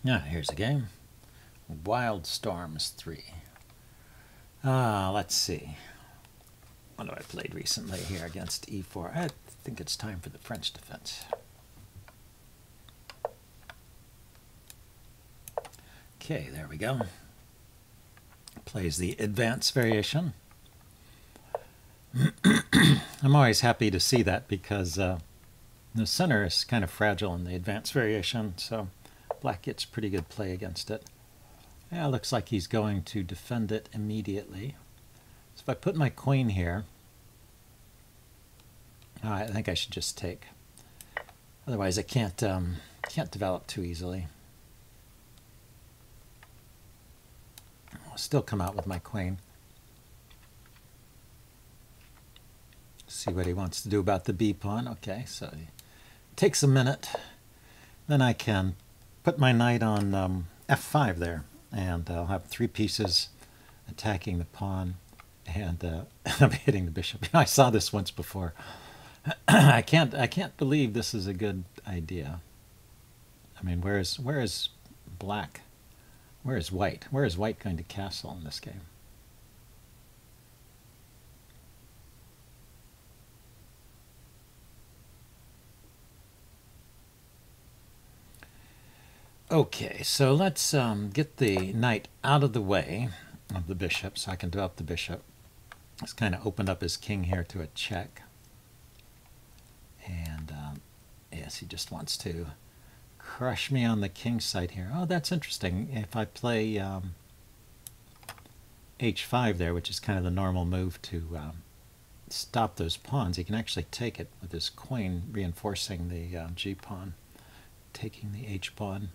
Yeah, here's a game. Wild Storms 3. Let's see. What have I played recently here against e4? I think it's time for the French defense. Okay, there we go. Plays the advanced variation. I'm always happy to see that because the center is kind of fragile in the advanced variation, so black gets pretty good play against it. Yeah, looks like he's going to defend it immediately. So if I put my queen here, I think I should just take. Otherwise, I can't develop too easily. I'll still come out with my queen. See what he wants to do about the b pawn. Okay, so it takes a minute. Then I can put my knight on f5 there, and I'll have 3 pieces attacking the pawn, and I'll be hitting the bishop. I saw this once before. I can't believe this is a good idea. I mean, where is black? Where is white? Where is white going to castle in this game? Okay, so let's get the knight out of the way of the bishop so I can develop the bishop. It's kind of opened up his king here to a check. And yes, he just wants to crush me on the king side here. Oh, that's interesting. If I play h5 there, which is kind of the normal move to stop those pawns, he can actually take it with his queen, reinforcing the g pawn, taking the h pawn.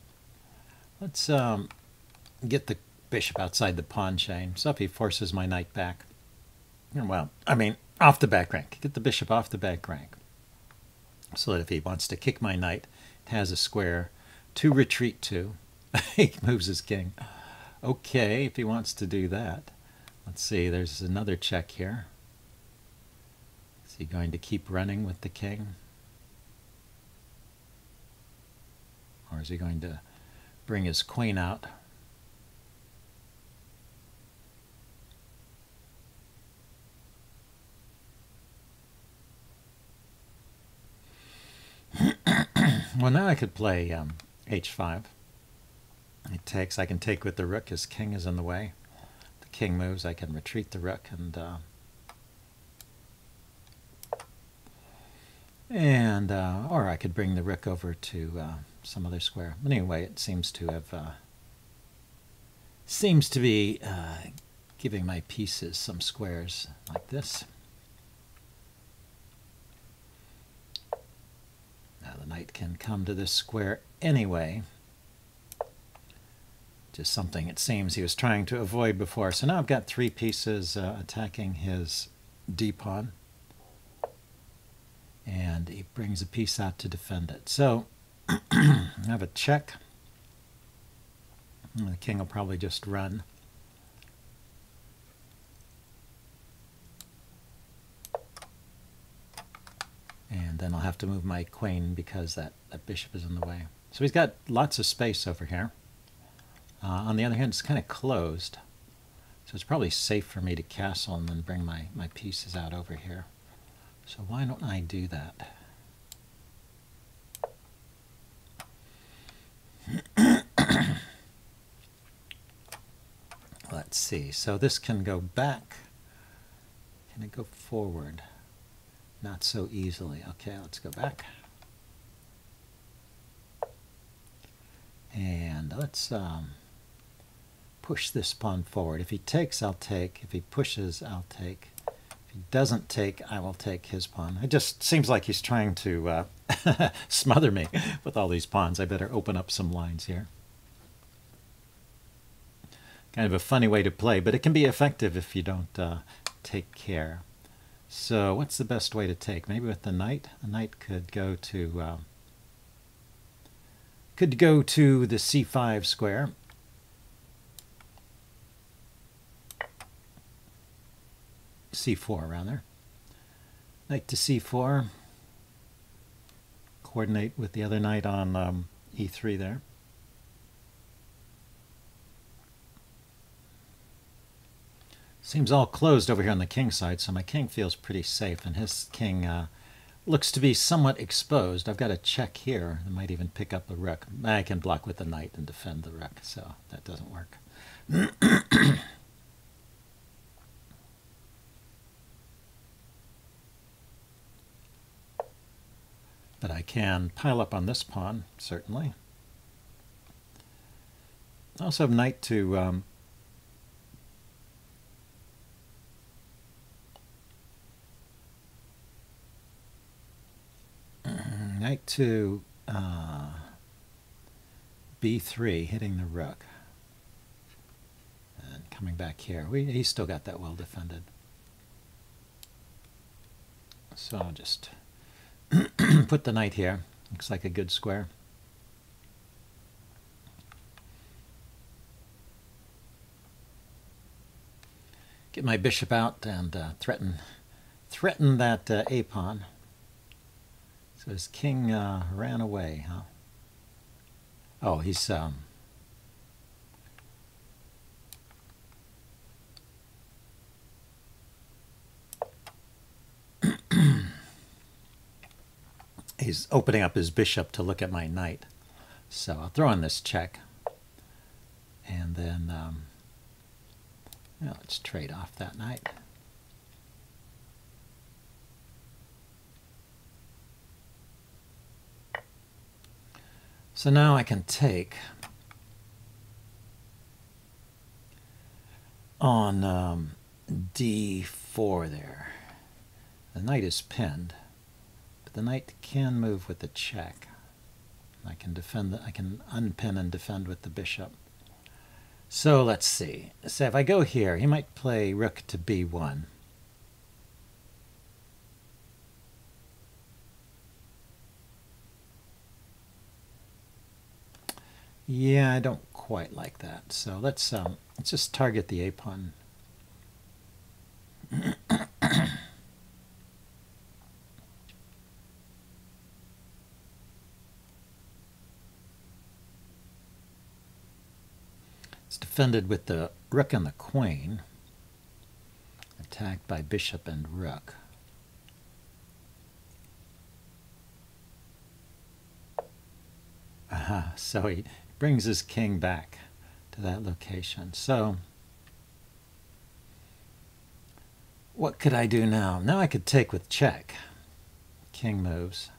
Let's get the bishop outside the pawn chain. So if he forces my knight back, well, I mean, off the back rank. Get the bishop off the back rank. So that if he wants to kick my knight, it has a square to retreat to. He moves his king. Okay, if he wants to do that. Let's see, there's another check here. Is he going to keep running with the king? Or is he going to bring his queen out? Well, now I could play h5. It takes. I can take with the rook. His king is in the way. The king moves. I can retreat the rook or I could bring the rook over to some other square. But anyway, it seems to have be giving my pieces some squares like this. Now the knight can come to this square anyway. Just something it seems he was trying to avoid before. So now I've got 3 pieces attacking his d pawn. And he brings a piece out to defend it. So I have a check. And the king will probably just run. And then I'll have to move my queen because that bishop is in the way. So he's got lots of space over here. On the other hand, it's kind of closed. So it's probably safe for me to castle and then bring my pieces out over here. So why don't I do that? Let's see. So this can go back. Can it go forward? Not so easily. Okay, let's go back. And let's push this pawn forward. If he takes, I'll take. If he pushes, I'll take. If he doesn't take, I will take his pawn. It just seems like he's trying to smother me with all these pawns. I better open up some lines here. Kind of a funny way to play, but it can be effective if you don't take care. So what's the best way to take? Maybe with the knight? The knight could go to the c5 square. c4 rather. Knight to c4. Coordinate with the other knight on e3 there. Seems all closed over here on the king side, so my king feels pretty safe, and his king looks to be somewhat exposed. I've got a check here. I might even pick up a rook. I can block with the knight and defend the rook, so that doesn't work. But I can pile up on this pawn, certainly. I also have knight to knight to b3, hitting the rook. And coming back here. He's still got that well defended. So I'll just put the knight here. Looks like a good square. Get my bishop out and threaten that a pawn. So his king ran away, huh? Oh, he's he's opening up his bishop to look at my knight. So I'll throw in this check, and then let's trade off that knight. So now I can take on d4 there. The knight is pinned, but the knight can move with the check. I can defend. I can unpin and defend with the bishop. So let's see. So if I go here, he might play rook to b1. Yeah, I don't quite like that. So let's just target the a pawn. It's defended with the rook and the queen. Attacked by bishop and rook. Aha, so he brings his king back to that location. So what could I do now? Now I could take with check. King moves.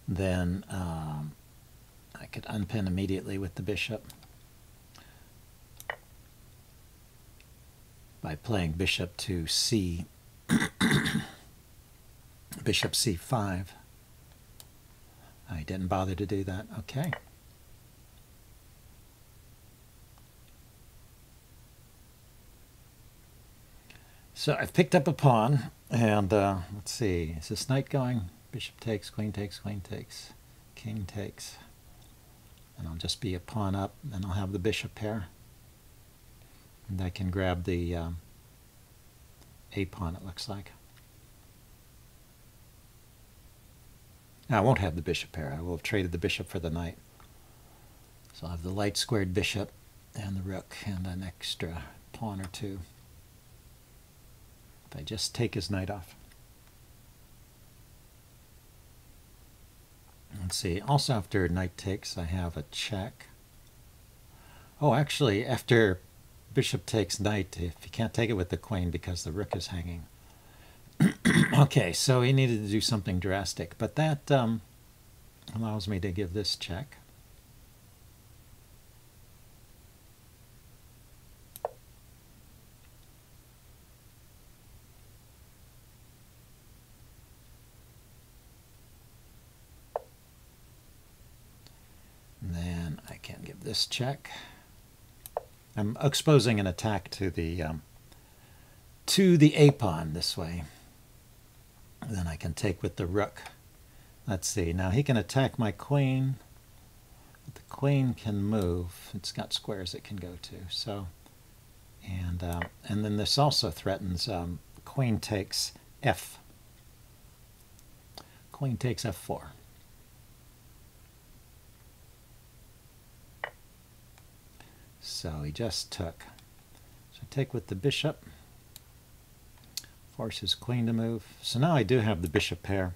Then I could unpin immediately with the bishop by playing bishop to c. Bishop c5. I didn't bother to do that. Okay. So I've picked up a pawn, and let's see. Is this knight going? Bishop takes, queen takes, queen takes, king takes. And I'll just be a pawn up, and I'll have the bishop pair. And I can grab the a pawn, it looks like. Now, I won't have the bishop pair. I will have traded the bishop for the knight. So I'll have the light squared bishop and the rook and an extra pawn or two. If I just take his knight off. Let's see. Also, after knight takes, I have a check. Oh, actually, after bishop takes knight, if you can't take it with the queen because the rook is hanging. Okay, so he needed to do something drastic, but that allows me to give this check. And then I can give this check. I'm exposing an attack to the a pawn this way. Then I can take with the rook. Let's see. Now he can attack my queen. But the queen can move. It's got squares it can go to. So, and then this also threatens queen takes f. Queen takes f4. So he just took. So I take with the bishop, force his queen to move. So now I do have the bishop pair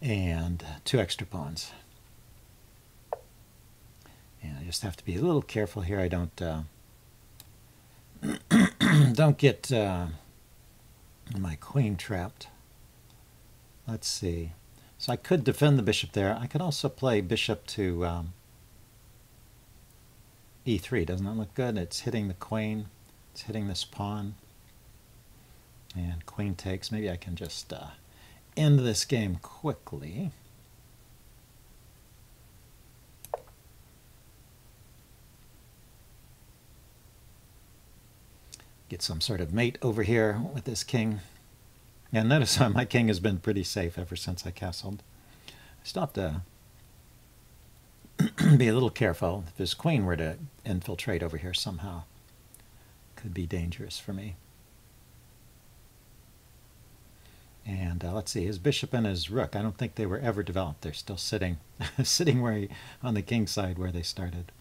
and 2 extra pawns. And I just have to be a little careful here. I don't don't get my queen trapped. Let's see. So I could defend the bishop there. I could also play bishop to e3. Doesn't that look good? It's hitting the queen. It's hitting this pawn. And queen takes. Maybe I can just end this game quickly. Get some sort of mate over here with this king. And notice how my king has been pretty safe ever since I castled. I still have to be a little careful. If this queen were to infiltrate over here somehow, could be dangerous for me. And let's see, his bishop and his rook, I don't think they were ever developed. They're still sitting sitting where on the king side where they started.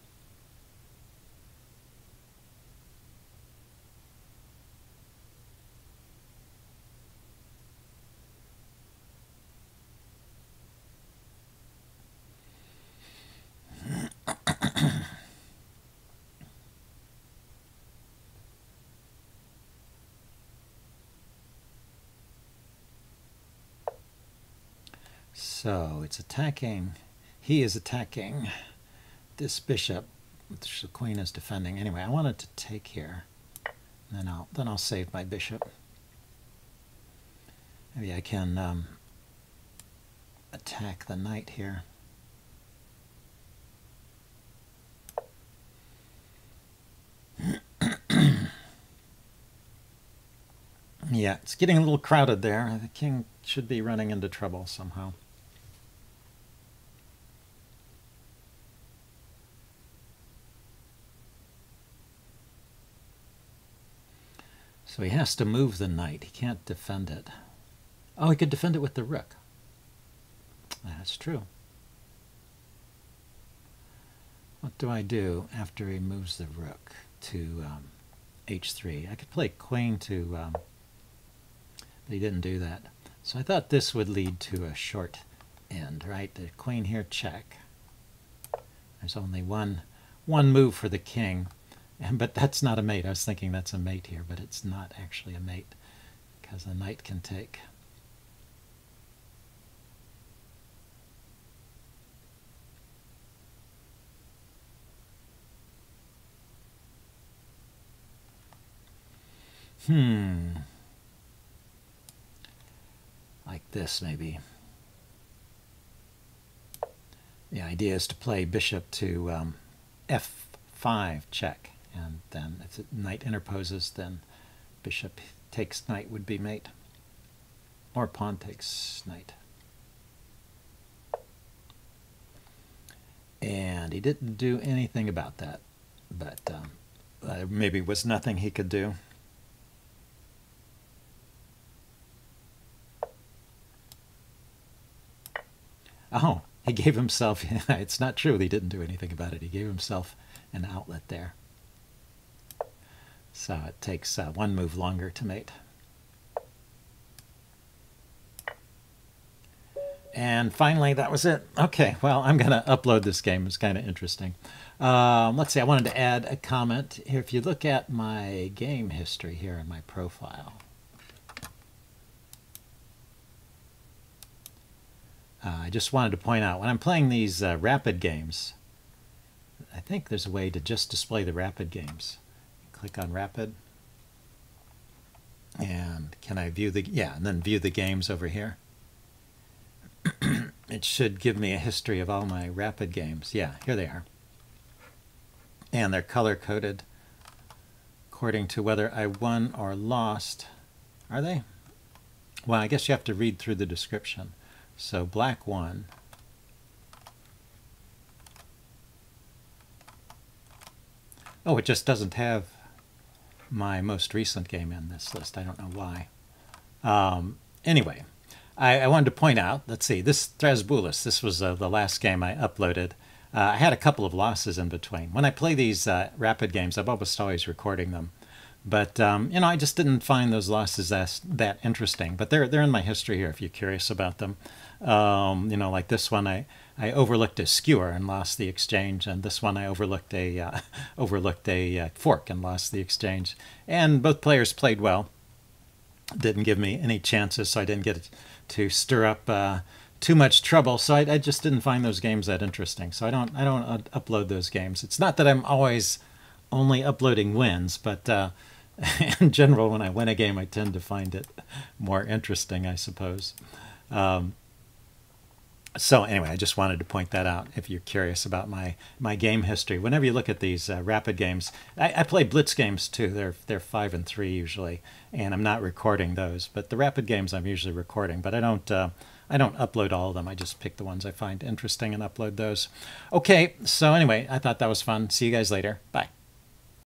So it's attacking, he is attacking this bishop, which the queen is defending. Anyway, I wanted to take here, and then I'll save my bishop. Maybe I can attack the knight here. Yeah, it's getting a little crowded there. The king should be running into trouble somehow. So he has to move the knight. He can't defend it. Oh, he could defend it with the rook. That's true. What do I do after he moves the rook to h3? I could play queen to... but he didn't do that. So I thought this would lead to a short end, right? The queen here, check. There's only one move for the king. But that's not a mate. I was thinking that's a mate here, but it's not actually a mate because the knight can take. Like this, maybe. The idea is to play bishop to f5 check. And then if the knight interposes, then bishop takes knight would be mate. Or pawn takes knight. And he didn't do anything about that. But maybe was nothing he could do. Oh, he gave himself, it's not true he didn't do anything about it. He gave himself an outlet there. So it takes one move longer to mate. And finally, that was it. Okay, well, I'm going to upload this game. It's kind of interesting. Let's see, I wanted to add a comment here. If you look at my game history here in my profile, I just wanted to point out, when I'm playing these rapid games, I think there's a way to just display the rapid games. Click on rapid. And can I view the, yeah, and then view the games over here. It should give me a history of all my rapid games. Yeah, here they are. And they're color-coded according to whether I won or lost. Are they? Well, I guess you have to read through the description. So black won. Oh, it just doesn't have my most recent game in this list. I don't know why. Anyway, I wanted to point out, let's see, this Strasbourg, this was the last game I uploaded. I had a couple of losses in between. When I play these rapid games, I'm always recording them. But, you know, I just didn't find those losses that interesting. But they're in my history here if you're curious about them. You know, like this one, I overlooked a skewer and lost the exchange. And this one, I overlooked a, fork and lost the exchange. And both players played well. Didn't give me any chances, so I didn't get to stir up too much trouble. So I just didn't find those games that interesting. So I don't upload those games. It's not that I'm always only uploading wins, but in general, when I win a game, I tend to find it more interesting, I suppose. So anyway, I just wanted to point that out if you're curious about my game history. Whenever you look at these rapid games, I play Blitz games too. They're 5 and 3 usually, and I'm not recording those. But the rapid games I'm usually recording, but I don't upload all of them. I just pick the ones I find interesting and upload those. Okay, so anyway, I thought that was fun. See you guys later. Bye.